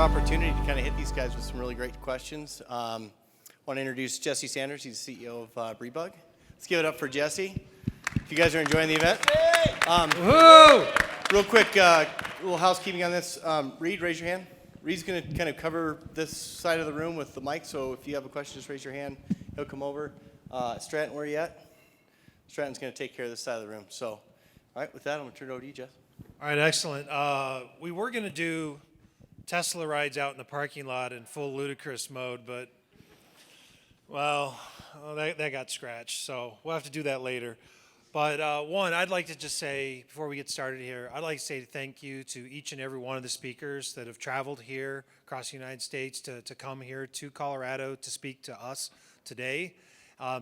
opportunity to kind of hit these guys with some really great questions. I want to introduce Jesse Sanders. He's the CEO of Briebug. Let's give it up for Jesse. If you guys are enjoying the event. Real quick, little housekeeping on this. Reed, raise your hand. Reed's going to kind of cover this side of the room with the mic, so if you have a question, just raise your hand. He'll come over. Stratton, where are you at? Stratton's going to take care of this side of the room. So, all right, with that, I'm going to turn it over to you, Jeff. All right, excellent. We were going to do Tesla rides out in the parking lot in full ludicrous mode, but, well, that got scratched, so we'll have to do that later. But one, I'd like to just say, before we get started here, I'd like to say thank you to each and every one of the speakers that have traveled here across the United States to come here to Colorado to speak to us today.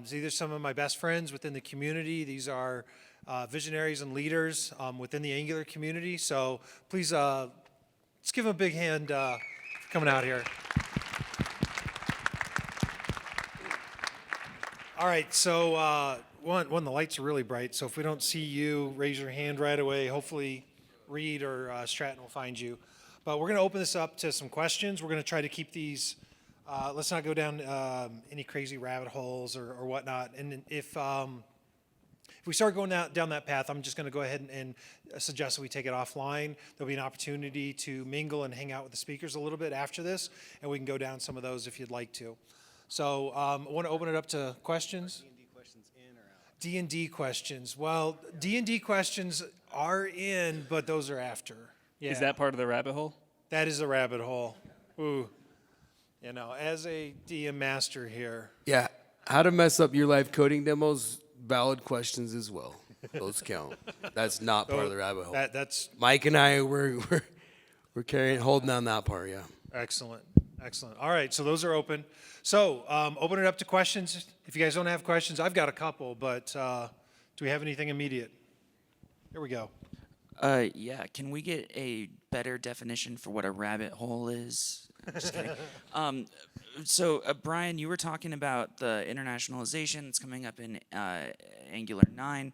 These are some of my best friends within the community. These are visionaries and leaders within the Angular community. So please, let's give them a big hand for coming out here. All right, so one, the lights are really bright, so if we don't see you, raise your hand right away. Hopefully Reed or Stratton will find you. But we're going to open this up to some questions. We're going to try to keep these, let's not go down any crazy rabbit holes or whatnot. And if we start going down that path, I'm just going to go ahead and suggest that we take it offline. There'll be an opportunity to mingle and hang out with the speakers a little bit after this, and we can go down some of those if you'd like to. So I want to open it up to questions. D&D questions in or out? D&D questions. Well, D&D questions are in, but those are after. Yeah. Is that part of the rabbit hole? That is a rabbit hole. Ooh. You know, as a DM master here. Yeah, how to mess up your live coding demos, valid questions as well. Those count. That's not part of the rabbit hole. That's Mike and I, we're holding on that part, yeah. excellent. Excellent. All right, so those are open. So open it up to questions. If you guys don't have questions, I've got a couple, but do we have anything immediate? Here we go. Yeah, can we get a better definition for what a rabbit hole is? Just kidding. So, Brian, you were talking about the internationalizations coming up in Angular 9.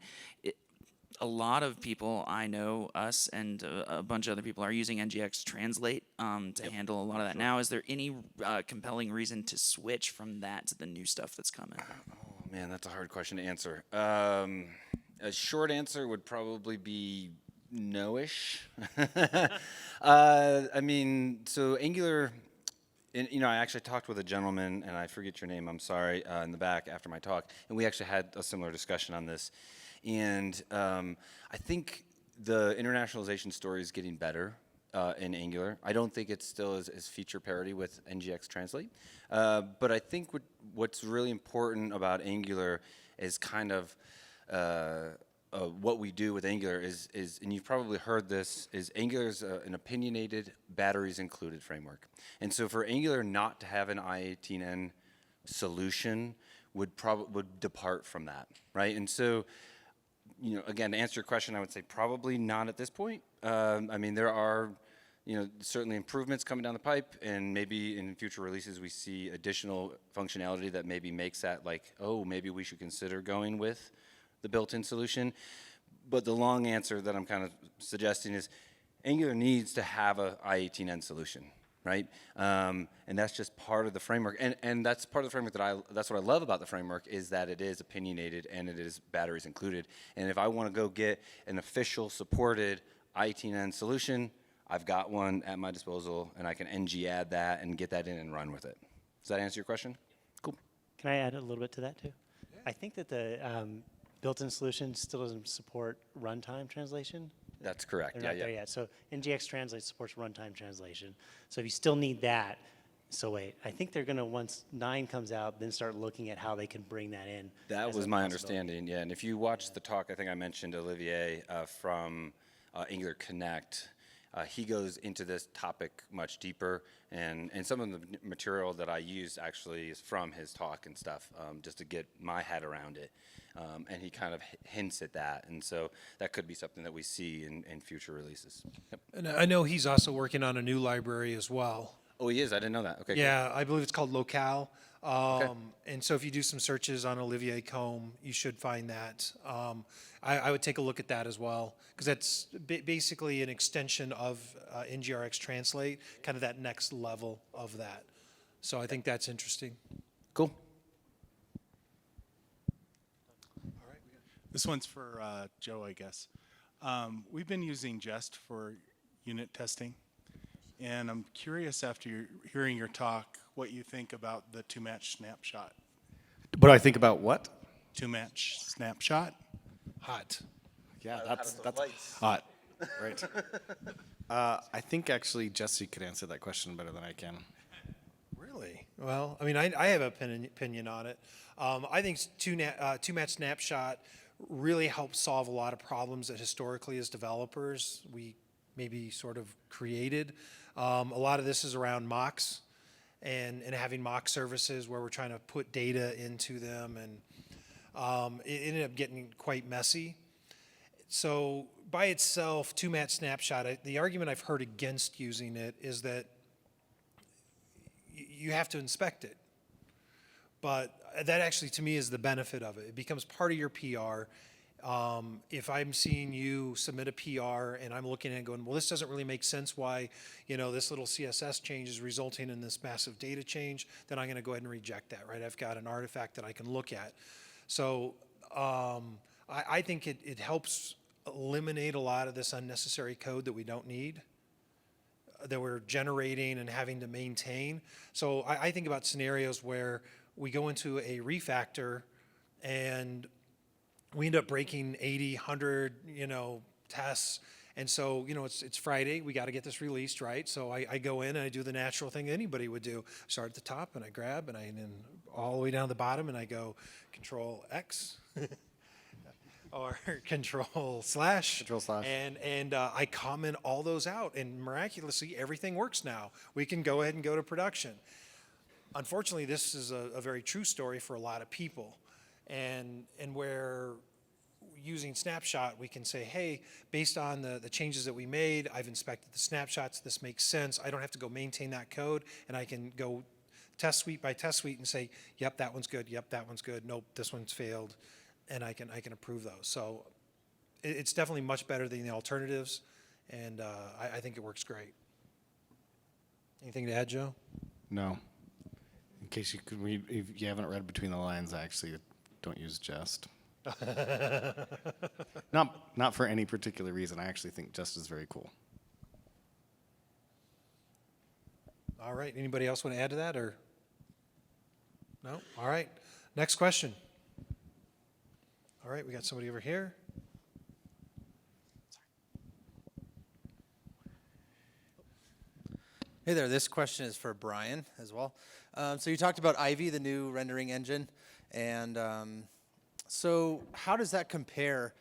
A lot of people, I know, us and a bunch of other people are using NGX Translate to handle a lot of that now. Is there any compelling reason to switch from that to the new stuff that's coming? Oh, man, that's a hard question to answer. A short answer would probably be no-ish. I mean, so Angular, I actually talked with a gentleman, and I forget your name, I'm sorry, in the back after my talk, and we actually had a similar discussion on this. And I think the internationalization story is getting better in Angular. I don't think it still is feature parity with NGX Translate. But I think what's really important about Angular is kind of what we do with Angular is, and you've probably heard this, is Angular is an opinionated, batteries included framework. And so for Angular not to have an I18N solution would depart from that, right? And so, again, to answer your question, I would say probably not at this point. I mean, there are, certainly improvements coming down the pipe, and maybe in future releases we see additional functionality that maybe makes that like, oh, maybe we should consider going with the built-in solution. But the long answer that I'm kind of suggesting is Angular needs to have a I18N solution, right? And that's just part of the framework. And that's part of the framework that's what I love about the framework is that it is opinionated and it is batteries included. And if I want to go get an official supported I18N solution, I've got one at my disposal and I can ng add that and get that in and run with it. Does that answer your question? Cool. Can I add a little bit to that too? Yeah. I think that the built-in solution still doesn't support runtime translation. That's correct. They're not there yet. So NGX Translate supports runtime translation. So if you still need that, so wait, I think they're going to, once 9 comes out, then start looking at how they can bring that in. That was my understanding, yeah. And if you watch the talk, I think I mentioned Olivier from Angular Connect. He goes into this topic much deeper, and some of the material that I use actually is from his talk and stuff, just to get my head around it. And he kind of hints at that, and so that could be something that we see in future releases. Yep. And I know he's also working on a new library as well. Oh, he is? I didn't know that. Okay. Yeah, cool. I believe it's called Locale. And so if you do some searches on Olivier Combe, you should find that. I would take a look at that as well, because that's basically an extension of NGRX Translate, kind of that next level of that. So I think that's interesting. Cool. This one's for Joe, I guess. We've been using Jest for unit testing, and I'm curious after hearing your talk what you think about the two-match snapshot. What do I think about what? Two-match snapshot? Hot. Yeah, that's hot. Right. I think actually Jesse could answer that question better than I can. Really? Well, I mean, I have an opinion on it. I think two-match snapshot really helps solve a lot of problems that historically as developers we maybe sort of created. A lot of this is around mocks and having mock services where we're trying to put data into them, and it ended up getting quite messy. So by itself, two-match snapshot, the argument I've heard against using it is that you have to inspect it. But that actually, to me, is the benefit of it. It becomes part of your PR. If I'm seeing you submit a PR and I'm looking at it going, well, this doesn't really make sense why, this little CSS change is resulting in this massive data change, then I'm going to go ahead and reject that, right? I've got an artifact that I can look at. So I think it helps eliminate a lot of this unnecessary code that we don't need, that we're generating and having to maintain. So I think about scenarios where we go into a refactor and we end up breaking 80, 100, tests. And so, it's Friday, we got to get this released, right? So I go in and I do the natural thing anybody would do. Start at the top and I grab and then all the way down to the bottom and I go Control X or Control slash. Control slash. And I comment all those out, and miraculously everything works now. We can go ahead and go to production. Unfortunately, this is a very true story for a lot of people, and where using Snapshot, we can say, hey, based on the changes that we made, I've inspected the snapshots, this makes sense. I don't have to go maintain that code, and I can go test suite by test suite and say, yep, that one's good, yep, that one's good, nope, this one's failed, and I can approve those. So it's definitely much better than the alternatives, and I think it works great. Anything to add, Joe? No. In case you could read, if you haven't read between the lines, I actually don't use Jest. Not for any particular reason. I actually think Jest is very cool. All right. Anybody else want to add to that, or no? All right. Next question. All right, we got somebody over here. Hey there, this question is for Brian as well. So you talked about Ivy, the new rendering engine, and so how does that compare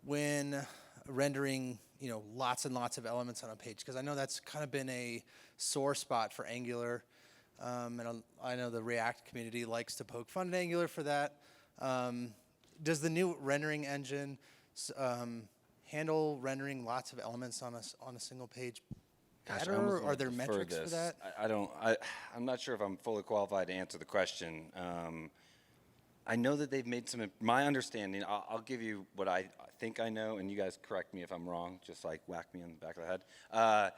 when rendering, lots and lots of elements on a page? Because I know that's kind of been a sore spot for Angular, and I know the React community likes to poke fun at Angular for that. Does the new rendering engine handle rendering lots of elements on a single page Gosh, better? I almost Are wanna there defer metrics this. for that? I'm not sure if I'm fully qualified to answer the question. I know that they've made my understanding, I'll give you what I think I know, and you guys correct me if I'm wrong, just like whack me in the back of the head.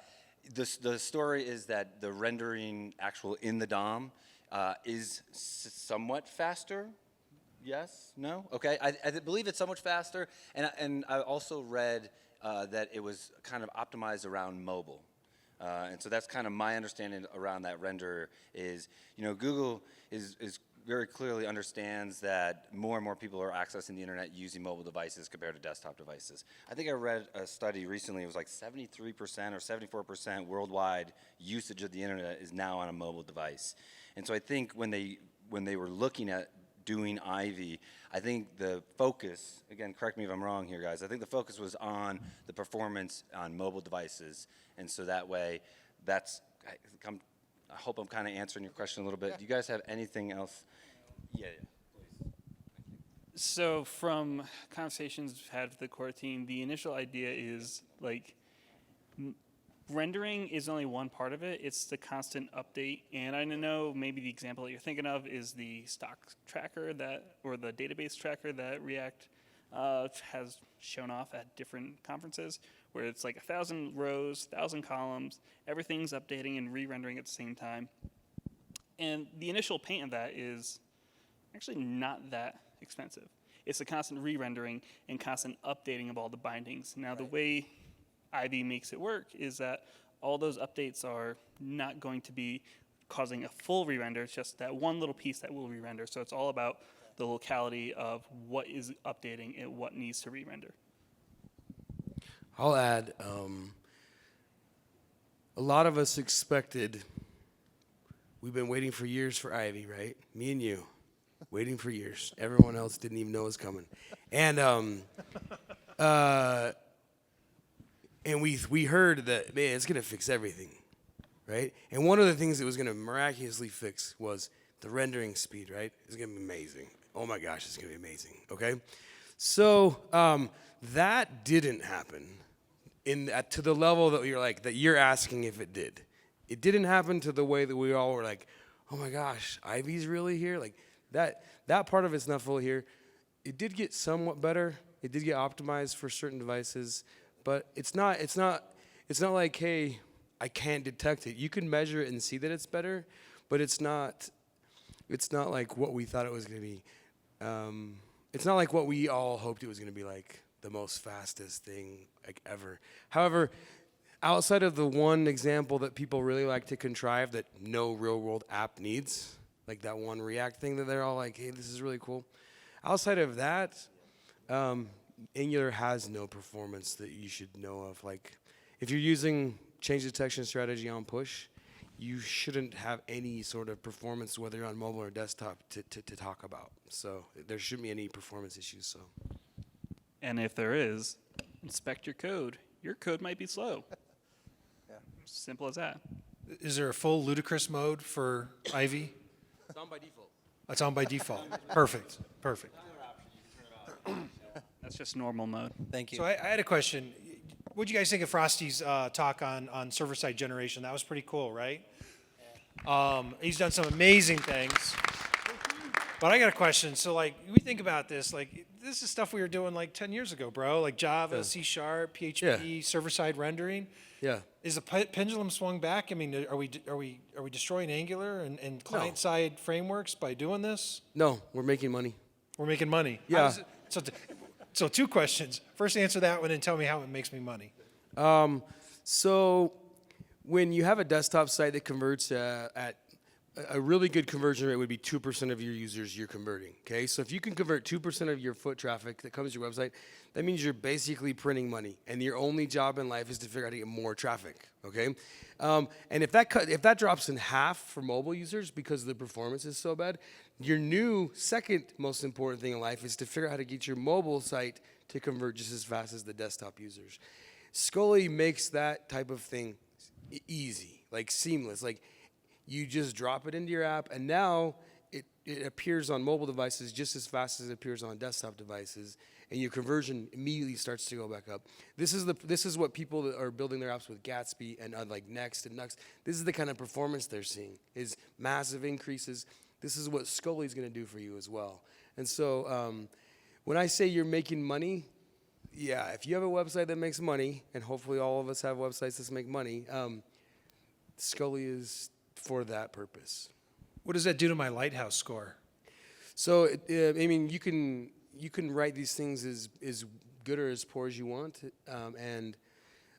The story is that the rendering actual in the DOM is somewhat faster. Yes? No? Okay. I believe it's somewhat faster, and I also read that it was kind of optimized around mobile. And so that's kind of my understanding around that renderer is, Google is very clearly understands that more and more people are accessing the internet using mobile devices compared to desktop devices. I think I read a study recently, it was like 73% or 74% worldwide usage of the internet is now on a mobile device. And so I think when they were looking at doing Ivy, I think the focus, again, correct me if I'm wrong here, guys, I think the focus was on the performance on mobile devices. And so that way, I hope I'm kind of answering your question a little bit. Do you guys have anything else? Yeah, please. So from conversations we've had with the core team, the initial idea is rendering is only one part of it. It's the constant update. And I know maybe the example that you're thinking of is the stock tracker or the database tracker that React has shown off at different conferences, where it's like 1,000 rows, 1,000 columns, everything's updating and re-rendering at the same time. And the initial paint of that is actually not that expensive. It's the constant re-rendering and constant updating of all the bindings. Now, the way Ivy makes it work is that all those updates are not going to be causing a full re-render. It's just that one little piece that will re-render. So it's all about the locality of what is updating and what needs to re-render. I'll add, a lot of us expected, we've been waiting for years for Ivy, right? Me and you, waiting for years. Everyone else didn't even know it was coming. And we heard that, man, it's going to fix everything, right? And one of the things it was going to miraculously fix was the rendering speed, right? It's going to be amazing. Oh my gosh, it's going to be amazing, okay? So that didn't happen to the level that you're asking if it did. It didn't happen to the way that we all were like, oh my gosh, Ivy's really here? Like that part of it's not fully here. It did get somewhat better. It did get optimized for certain devices, but it's not like, hey, I can't detect it. You can measure it and see that it's better, but it's not like what we thought it was going to be. It's not like what we all hoped it was going to be, like the most fastest thing like ever. However, outside of the one example that people really like to contrive that no real world app needs, like that one React thing that they're all like, hey, this is really cool. Outside of that, Angular has no performance that you should know of. Like if you're using change detection strategy on push, you shouldn't have any sort of performance, whether you're on mobile or desktop, to talk about. So there shouldn't be any performance issues. So. And if there is, inspect your code. Your code might be slow. Yeah. Simple as that. Is there a full ludicrous mode for Ivy? It's on by default. It's on by default. Perfect. That's just normal mode. Thank you. So I had a question. What do you guys think of Frosty's talk on server-side generation? That was pretty cool, right? He's done some amazing things. But I got a question. So, like, we think about this. Like, this is stuff we were doing like 10 years ago, bro. Like Java, C#, PHP, server-side rendering. Yeah. Is the pendulum swung back? I mean, are we destroying Angular and client-side frameworks by doing this? No, we're making money. We're making money. Yeah. So two questions. First, answer that one and tell me how it makes me money. So when you have a desktop site that converts at a really good conversion rate would be 2% of your users you're converting, okay? So if you can convert 2% of your foot traffic that comes to your website, that means you're basically printing money, and your only job in life is to figure out how to get more traffic, okay? And if that drops in half for mobile users because the performance is so bad, your new second most important thing in life is to figure out how to get your mobile site to convert just as fast as the desktop users. Scully makes that type of thing easy, like seamless, like you just drop it into your app, and now it appears on mobile devices just as fast as it appears on desktop devices, and your conversion immediately starts to go back up. This is what people that are building their apps with Gatsby and like Next and Nux, this is the kind of performance they're seeing, is massive increases. This is what Scully's going to do for you as well. And so when I say you're making money, yeah, if you have a website that makes money, and hopefully all of us have websites that make money, Scully is for that purpose. What does that do to my Lighthouse score? So, I mean, you can write these things as good or as poor as you want, and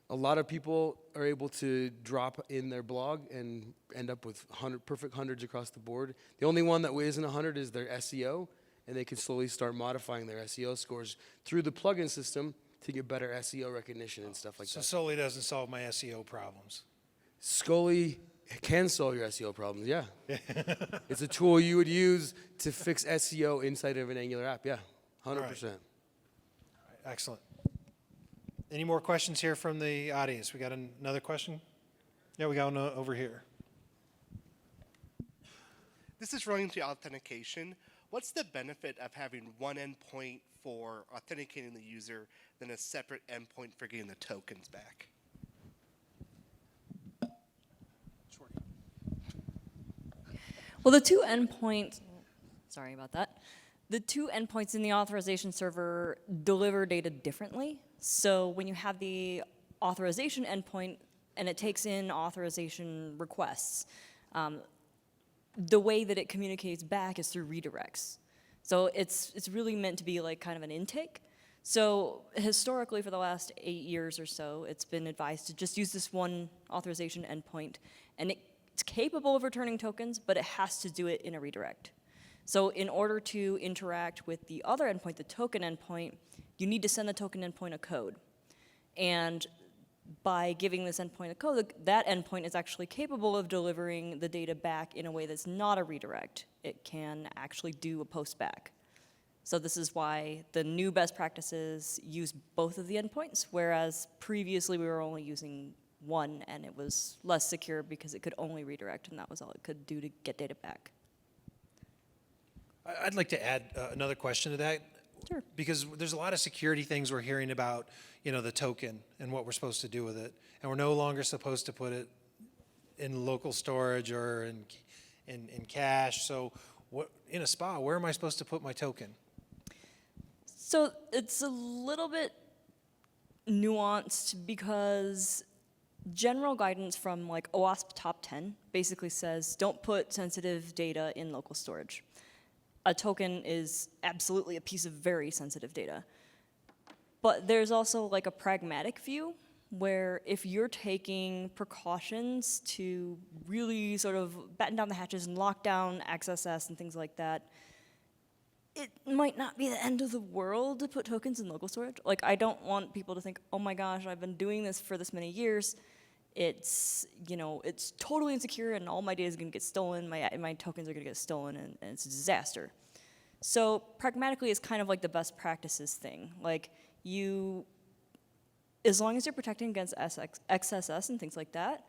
a lot of people are able to drop in their blog and end up with perfect hundreds across the board. The only one that isn't 100 is their SEO, and they can slowly start modifying their SEO scores through the plugin system to get better SEO recognition and stuff like that. So Scully doesn't solve my SEO problems. Scully can solve your SEO problems, yeah. It's a tool you would use to fix SEO inside of an Angular app, yeah, 100%. All right, excellent. Any more questions here from the audience? We got another question? Yeah, we got one over here. This is relating to authentication. What's the benefit of having one endpoint for authenticating the user, then a separate endpoint for getting the tokens back? Well, the two endpoints, sorry about that. The two endpoints in the authorization server deliver data differently. So when you have the authorization endpoint and it takes in authorization requests, the way that it communicates back is through redirects. So it's really meant to be like kind of an intake. So historically, for the last 8 years or so, it's been advised to just use this one authorization endpoint, and it's capable of returning tokens, but it has to do it in a redirect. So in order to interact with the other endpoint, the token endpoint, you need to send the token endpoint a code. And by giving this endpoint a code, that endpoint is actually capable of delivering the data back in a way that's not a redirect. It can actually do a post back. So this is why the new best practices use both of the endpoints, whereas previously we were only using one, and it was less secure because it could only redirect, and that was all it could do to get data back. I'd like to add another question to that. Sure. Because there's a lot of security things we're hearing about, the token and what we're supposed to do with it. And we're no longer supposed to put it in local storage or in cache. So in a spa, where am I supposed to put my token? So it's a little bit nuanced because general guidance from like OWASP Top 10 basically says don't put sensitive data in local storage. A token is absolutely a piece of very sensitive data. But there's also like a pragmatic view where if you're taking precautions to really sort of batten down the hatches and lock down XSS and things like that, it might not be the end of the world to put tokens in local storage. Like, I don't want people to think, oh my gosh, I've been doing this for this many years. It's, it's totally insecure and all my data is gonna get stolen, my tokens are gonna get stolen, and it's a disaster. So pragmatically, it's kind of like the best practices thing. Like, as long as you're protecting against XSS and things like that,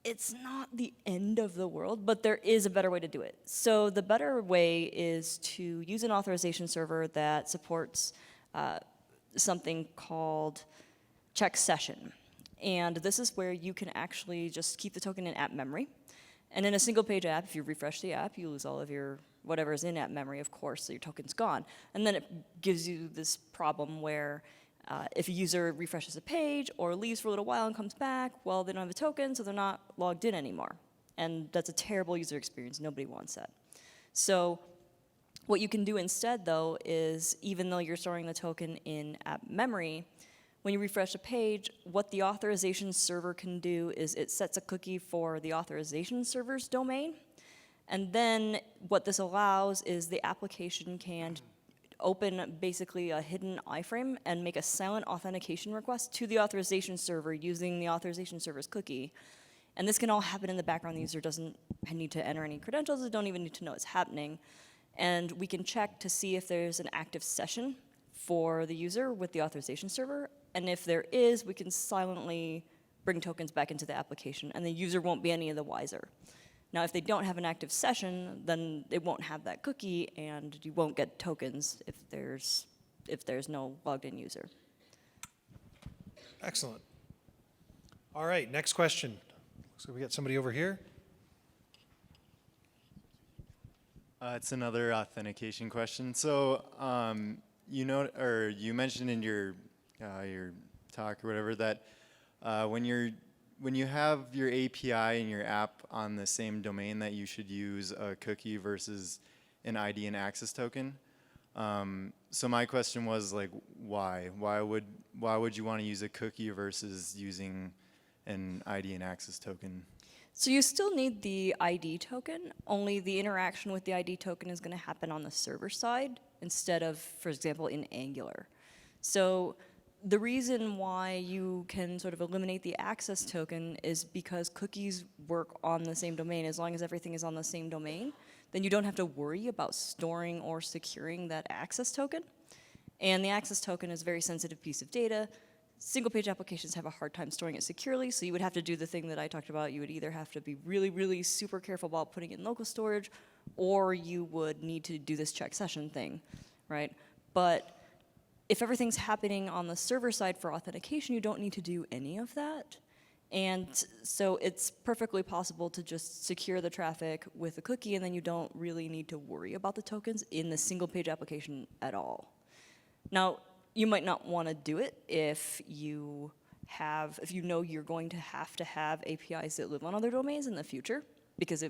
it's not the end of the world, but there is a better way to do it. So the better way is to use an authorization server that supports something called check session. And this is where you can actually just keep the token in app memory. And in a single page app, if you refresh the app, you lose all of your whatever's in app memory, of course, so your token's gone. And then it gives you this problem where if a user refreshes a page or leaves for a little while and comes back, well, they don't have a token, so they're not logged in anymore. And that's a terrible user experience. Nobody wants that. So what you can do instead, though, is even though you're storing the token in app memory, when you refresh a page, what the authorization server can do is it sets a cookie for the authorization server's domain. And then what this allows is the application can open basically a hidden iframe and make a silent authentication request to the authorization server using the authorization server's cookie. And this can all happen in the background. The user doesn't need to enter any credentials. They don't even need to know it's happening. And we can check to see if there's an active session for the user with the authorization server. And if there is, we can silently bring tokens back into the application, and the user won't be any of the wiser. Now, if they don't have an active session, then it won't have that cookie, and you won't get tokens if there's no logged-in user. Excellent. All right, next question. So we got somebody over here. It's another authentication question. So, you mentioned in your talk or whatever that when you have your API and your app on the same domain, that you should use a cookie versus an ID and access token. So my question was like, why? Why would you want to use a cookie versus using an ID and access token? So you still need the ID token, only the interaction with the ID token is going to happen on the server side instead of, for example, in Angular. So the reason why you can sort of eliminate the access token is because cookies work on the same domain. As long as everything is on the same domain, then you don't have to worry about storing or securing that access token. And the access token is a very sensitive piece of data. Single-page applications have a hard time storing it securely, so you would have to do the thing that I talked about. You would either have to be really, really super careful about putting it in local storage, or you would need to do this check session thing, right? But if everything's happening on the server side for authentication, you don't need to do any of that. And so it's perfectly possible to just secure the traffic with a cookie, and then you don't really need to worry about the tokens in the single page application at all. Now, you might not want to do it if you know you're going to have APIs that live on other domains in the future, because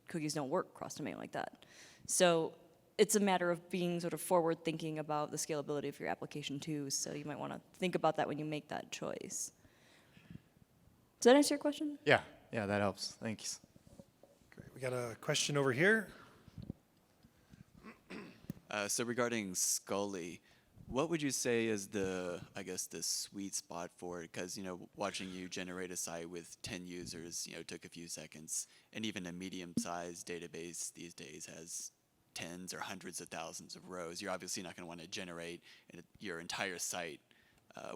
cookies don't work cross-domain like that. So it's a matter of being sort of forward-thinking about the scalability of your application too, so you might want to think about that when you make that choice. Does that answer your question? Yeah, that helps. Thanks. Great. We got a question over here. So regarding Scully, what would you say is the sweet spot for it? Because, watching you generate a site with 10 users, took a few seconds. And even a medium-sized database these days has tens or hundreds of thousands of rows. You're obviously not going to want to generate your entire site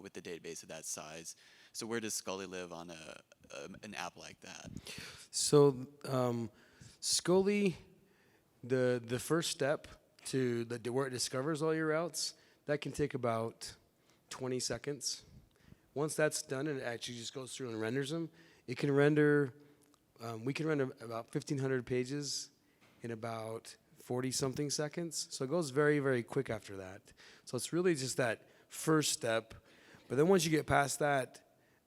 with the database of that size. So where does Scully live on an app like that? So Scully, the first step to where it discovers all your routes, that can take about 20 seconds. Once that's done and it actually just goes through and renders them, it can render, we can render about 1,500 pages in about 40-something seconds. So it goes very, very quick after that. So it's really just that first step. But then once you get past that,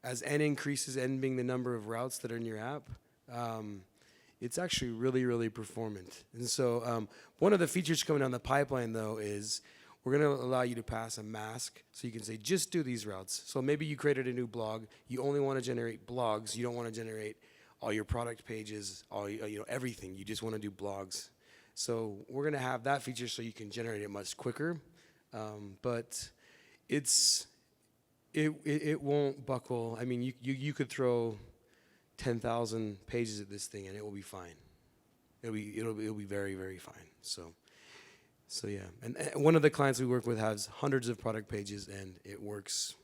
as n increases, n being the number of routes that are in your app, it's actually really, really performant. And so one of the features coming down the pipeline, though, is we're going to allow you to pass a mask. So you can say, just do these routes. So maybe you created a new blog. You only want to generate blogs. You don't want to generate all your product pages, everything. You just want to do blogs. So we're going to have that feature so you can generate it much quicker. But it won't buckle. I mean, you could throw 10,000 pages at this thing and it will be fine. It'll be very, very fine. So yeah. And one of the clients we work with has hundreds of product pages, and it works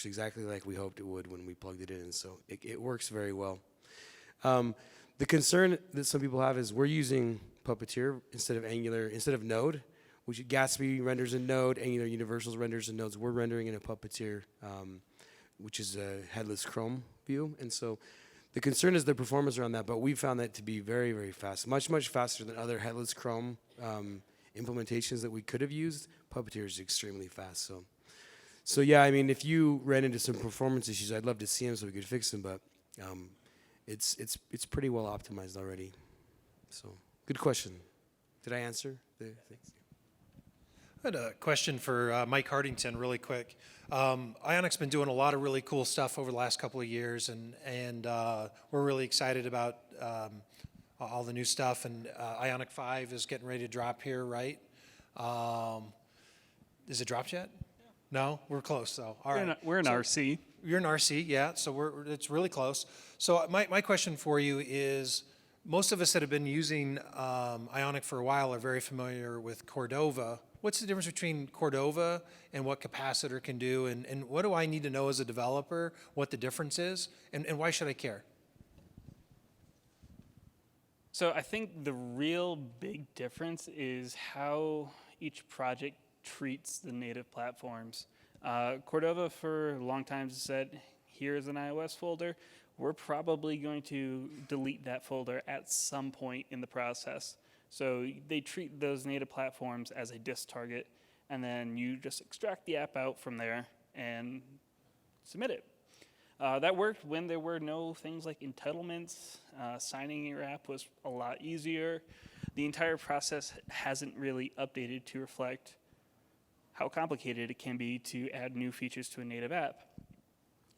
exactly like we hoped it would when we plugged it in. So it works very well. The concern that some people have is we're using Puppeteer instead of Angular, instead of Node. Which Gatsby renders in Node, Angular Universals renders in Nodes. We're rendering in a Puppeteer, which is a headless Chrome view. And so the concern is the performance around that, but we found that to be very, very fast, much, much faster than other headless Chrome implementations that we could have used. Puppeteer is extremely fast. So yeah, I mean, if you ran into some performance issues, I'd love to see them so we could fix them, but it's pretty well optimized already. So good question. Did I answer the things? I had a question for Mike Hardington really quick. Ionic's been doing a lot of really cool stuff over the last couple of years, and we're really excited about all the new stuff, and Ionic 5 is getting ready to drop here, right? Is it dropped yet? No? We're close, though. All right. We're in RC. You're in RC, yeah, so it's really close. So my question for you is, most of us that have been using Ionic for a while are very familiar with Cordova. What's the difference between Cordova and what Capacitor can do, and what do I need to know as a developer, what the difference is, and why should I care? So I think the real big difference is how each project treats the native platforms. Cordova for a long time said, here's an iOS folder. We're probably going to delete that folder at some point in the process. So they treat those native platforms as a disk target, and then you just extract the app out from there and submit it. That worked when there were no things like entitlements. Signing your app was a lot easier. The entire process hasn't really updated to reflect how complicated it can be to add new features to a native app.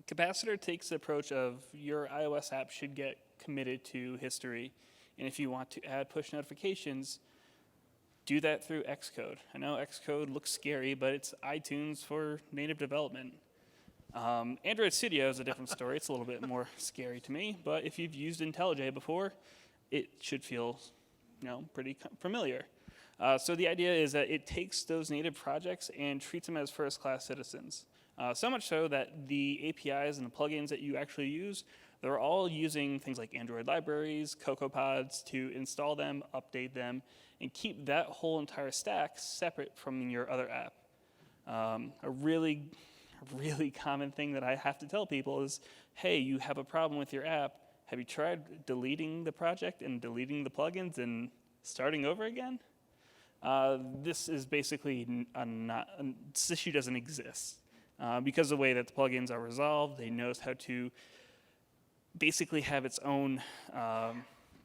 Capacitor takes the approach of your iOS app should get committed to history. And if you want to add push notifications, do that through Xcode. I know Xcode looks scary, but it's iTunes for native development. Android Studio is a different story. It's a little bit more scary to me, but if you've used IntelliJ before, it should feel, pretty familiar. So the idea is that it takes those native projects and treats them as first-class citizens. So much so that the APIs and the plugins that you actually use, they're all using things like Android libraries, CocoaPods to install them, update them, and keep that whole entire stack separate from your other app. A really common thing that I have to tell people is hey, you have a problem with your app. Have you tried deleting the project and deleting the plugins and starting over again? This is basically this issue doesn't exist. Because of the way that the plugins are resolved, they knows how to basically have its own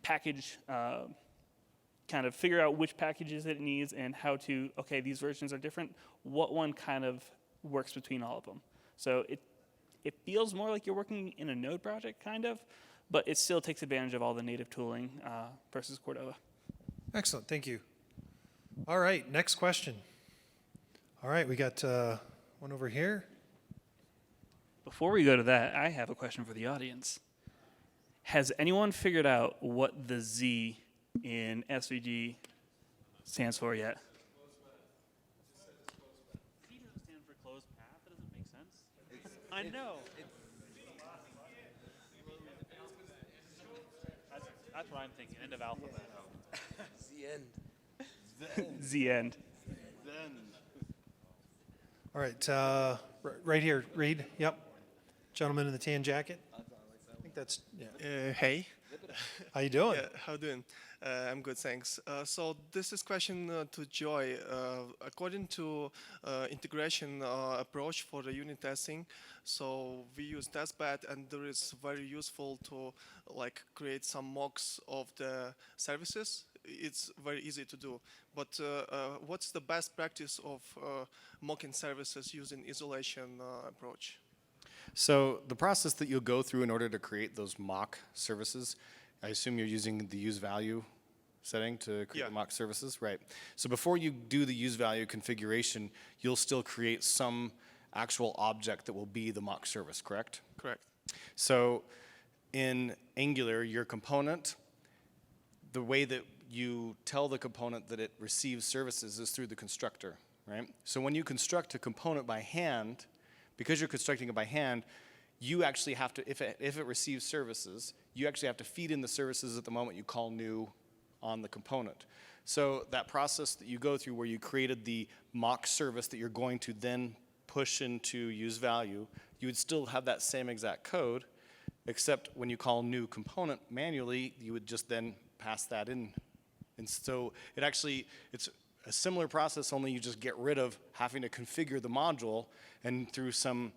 package, kind of figure out which packages it needs and how to, okay, these versions are different, what one kind of works between all of them. So it feels more like you're working in a Node project, kind of, but it still takes advantage of all the native tooling versus Cordova. Excellent, thank you. All right, next question. All right, we got one over here. Before we go to that, I have a question for the audience. Has anyone figured out what the Z in SVG stands for yet? Z doesn't stand for closed path. That doesn't make sense. I know. That's what I'm thinking. End of alphabet. The end. Z end. All right, right here, Reed. Yep. Gentleman in the tan jacket. I think that's, yeah. Hey. How you doing? Yeah, how you doing? I'm good, thanks. So this is question to Joy. According to integration approach for the unit testing, so we use testbed, and there is very useful to like create some mocks of the services. It's very easy to do. But what's the best practice of mocking services using isolation approach? So the process that you'll go through in order to create those mock services, I assume you're using the use value setting to create the mock services, right? So before you do the use value configuration, you'll still create some actual object that will be the mock service, correct? Correct. So in Angular, your component, the way that you tell the component that it receives services is through the constructor, right? So when you construct a component by hand, because you're constructing it by hand, you actually have to, if it receives services, you actually have to feed in the services at the moment you call new on the component. So that process that you go through where you created the mock service that you're going to then push into use value, you would still have that same exact code, except when you call new component manually, you would just then pass that in. And so it's a similar process, only you just get rid of having to configure the module, and through some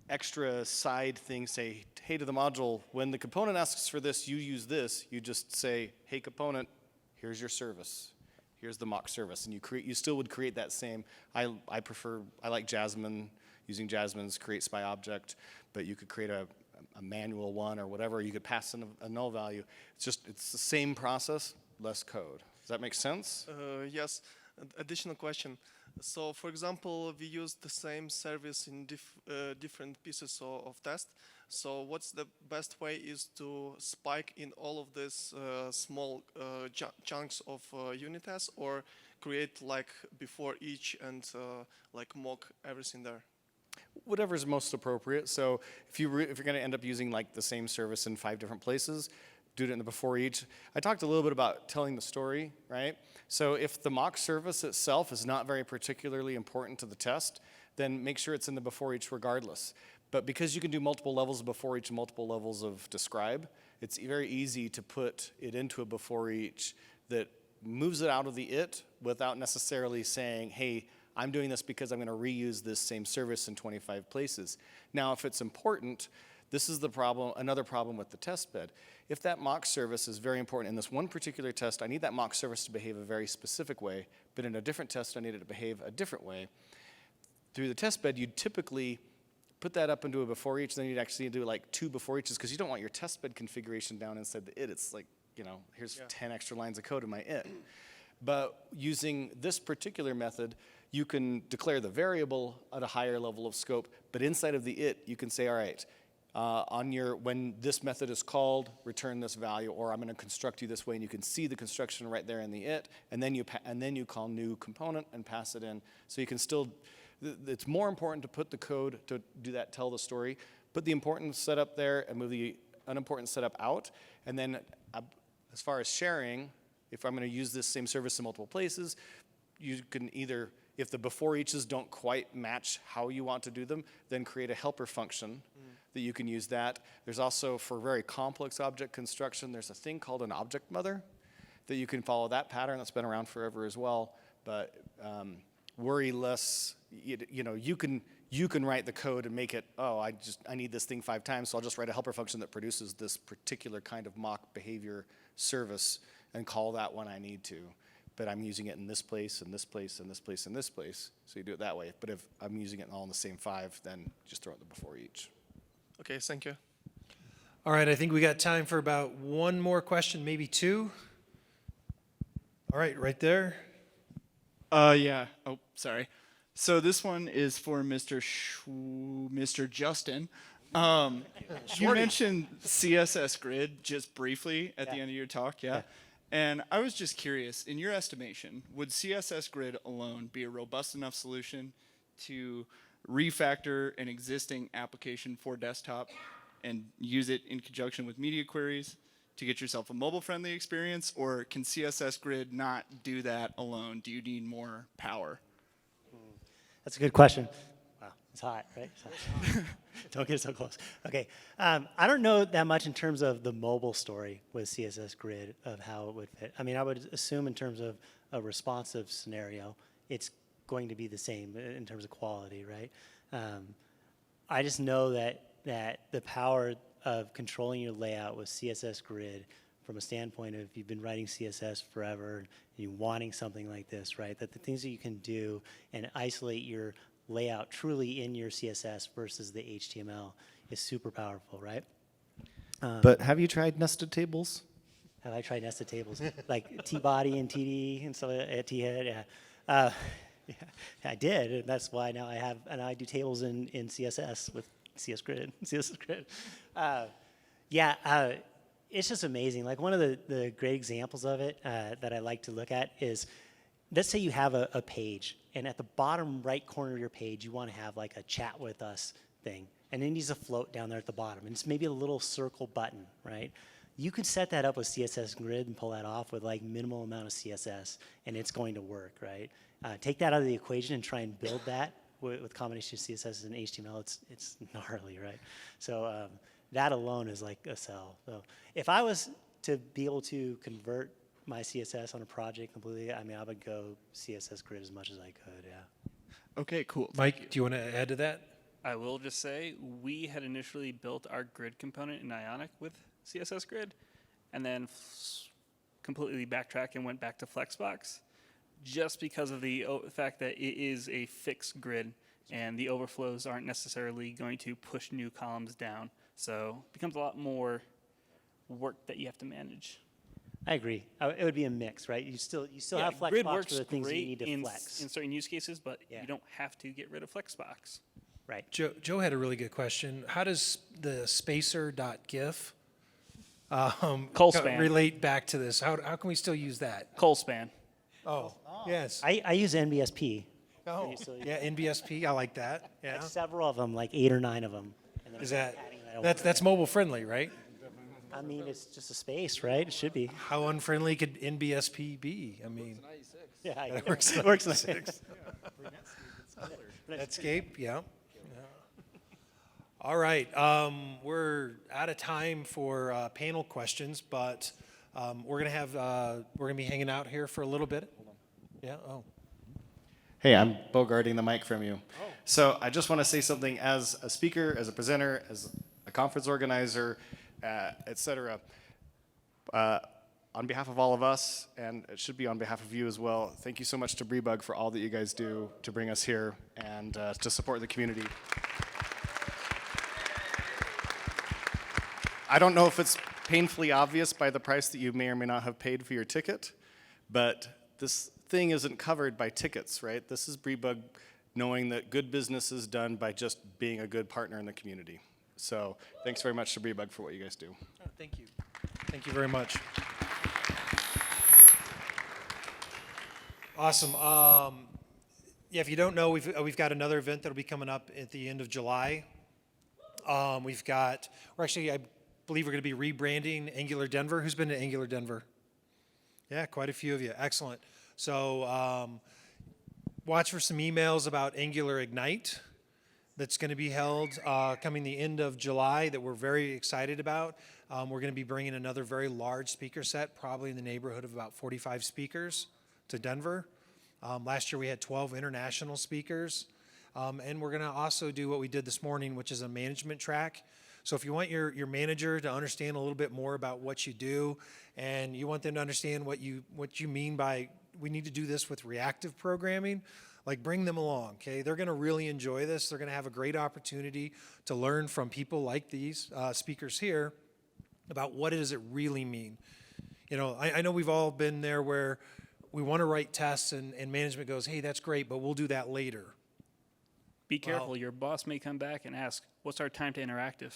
extra side thing say, hey, to the module, when the component asks for this, you use this, you just say, hey, component, here's your service. Here's the mock service. And you still would create that same, I like Jasmine, using Jasmine's create spy object, but you could create a manual one or whatever. You could pass in a null value. It's the same process, less code. Does that make sense? Yes. Additional question. So, for example, we use the same service in different pieces of test. So, what's the best way is to spike in all of these small chunks of unit tests, or create like before each and like mock everything there? Whatever is most appropriate. So if you're going to end up using like the same service in 5 different places, do it in the before each. I talked a little bit about telling the story, right? So if the mock service itself is not very particularly important to the test, then make sure it's in the before each regardless. But because you can do multiple levels of before each and multiple levels of describe, it's very easy to put it into a before each that moves it out of the it without necessarily saying, hey, I'm doing this because I'm going to reuse this same service in 25 places. Now, if it's important, this is the problem, another problem with the test bed. If that mock service is very important in this one particular test, I need that mock service to behave a very specific way, but in a different test, I need it to behave a different way. Through the test bed, you'd typically put that up into a before each, then you'd actually do like 2 before eaches, because you don't want your test bed configuration down inside the it. It's like, here's 10 extra lines of code in my it. But using this particular method, you can declare the variable at a higher level of scope, but inside of the it, you can say, all right, when this method is called, return this value, or I'm going to construct you this way, and you can see the construction right there in the it, and then you call new component and pass it in. So you can still, it's more important to put the code to do that, tell the story, put the important setup there and move the unimportant setup out, and then as far as sharing, if I'm going to use this same service in multiple places, you can either, If the before eaches don't quite match how you want to do them, then create a helper function that you can use that. There's also, for very complex object construction, there's a thing called an object mother that you can follow that pattern that's been around forever as well. But worry less, you know, you can write the code and make it, oh, I need this thing 5 times, so I'll just write a helper function that produces this particular kind of mock behavior service and call that when I need to. But I'm using it in this place, and this place, and this place, and this place. So you do it that way. But if I'm using it all in the same 5, then just throw it in the before each. Okay, thank you. All right, I think we got time for about one more question, maybe 2. All right, right there. Yeah. Oh, sorry. So this one is for Mr. Justin. You mentioned CSS Grid just briefly at the end of your talk, yeah? And I was just curious, in your estimation, would CSS Grid alone be a robust enough solution to refactor an existing application for desktop and use it in conjunction with media queries to get yourself a mobile-friendly experience, or can CSS Grid not do that alone? Do you need more power? That's a good question. Wow, it's hot, right? It's hot. Don't get so close. Okay, I don't know that much in terms of the mobile story with CSS Grid of how it would fit. I mean, I would assume in terms of a responsive scenario, it's going to be the same in terms of quality, right? I just know that the power of controlling your layout with CSS Grid from a standpoint of if you've been writing CSS forever and you're wanting something like this, right? That the things that you can do and isolate your layout truly in your CSS versus the HTML is super powerful, right? But have you tried nested tables? Have I tried nested tables? Like T-body and TD and so at T-head, yeah. Yeah, I did, and that's why now I do tables in CSS with CSS Grid. It's just amazing. Like one of the great examples of it that I like to look at is, let's say you have a page, and at the bottom right corner of your page, you want to have like a chat with us thing, and it needs a float down there at the bottom, and it's maybe a little circle button, right? You could set that up with CSS Grid and pull that off with like minimal amount of CSS, and it's going to work, right? Take that out of the equation and try and build that with combination of CSS and HTML. It's gnarly, right? So that alone is like a sell. So if I was to be able to convert my CSS on a project completely, I mean, I would go CSS Grid as much as I could, yeah. Okay, cool. Mike, do you want to add to that? I will just say we had initially built our grid component in Ionic with CSS Grid, and then completely backtracked and went back to Flexbox, just because of the fact that it is a fixed grid, and the overflows aren't necessarily going to push new columns down. So it becomes a lot more work that you have to manage. I agree. It would be a mix, right? You still have Grid Flexbox works for the things you great need to flex. in certain use cases, but Yeah. you don't have to get rid of Flexbox. Right. Joe had a really good question. How does the spacer.gif Colspan. relate back to this? How can we still use that? Colspan. Oh, yes. I use NBSP. Oh, yeah, NBSP. I like that. Yeah. Like several of them, like 8 or 9 of them. And then Is I'm that adding that over. that's mobile friendly, right? I mean, it's just a space, right? It should be. How unfriendly could NBSP be? I mean, Yeah, it works. it works like Netscape, yeah. All right, we're out of time for panel questions, but we're gonna be hanging out here for a little bit. Yeah. Oh. Hey, I'm bogarting the mic from you. So I just want to say something as a speaker, as a presenter, as a conference organizer, et cetera. On behalf of all of us, and it should be on behalf of you as well, thank you so much to Briebug for all that you guys do to bring us here and to support the community. I don't know if it's painfully obvious by the price that you may or may not have paid for your ticket, but this thing isn't covered by tickets, right? This is Briebug knowing that good business is done by just being a good partner in the community. So thanks very much to Briebug for what you guys do. Oh, thank you. Thank you very much. Awesome. Yeah, if you don't know, we've got another event that'll be coming up at the end of July. I believe we're going to be rebranding Angular Denver. Who's been to Angular Denver? Yeah, quite a few of you. Excellent. So watch for some emails about Angular Ignite that's going to be held coming the end of July that we're very excited about. We're going to be bringing another very large speaker set, probably in the neighborhood of about 45 speakers to Denver. Last year we had 12 international speakers. And we're going to also do what we did this morning, which is a management track. So if you want your manager to understand a little bit more about what you do, and you want them to understand what you mean by we need to do this with reactive programming, like bring them along, okay? They're going to really enjoy this. They're going to have a great opportunity to learn from people like these speakers here about what does it really mean. You know, I know we've all been there where we want to write tests and management goes, hey, that's great, but we'll do that later. Be careful. Your boss may come back and ask, what's our time to interactive?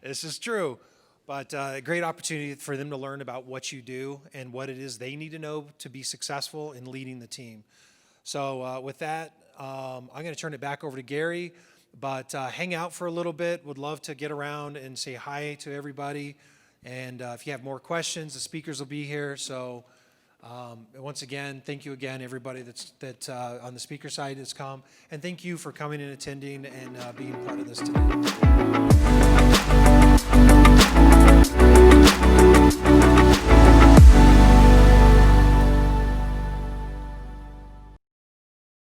This is true. But a great opportunity for them to learn about what you do and what it is they need to know to be successful in leading the team. So with that, I'm going to turn it back over to Gary. But hang out for a little bit. Would love to get around and say hi to everybody. And if you have more questions, the speakers will be here. So once again, thank you again, everybody that's on the speaker side has come. And thank you for coming and attending and being part of this today.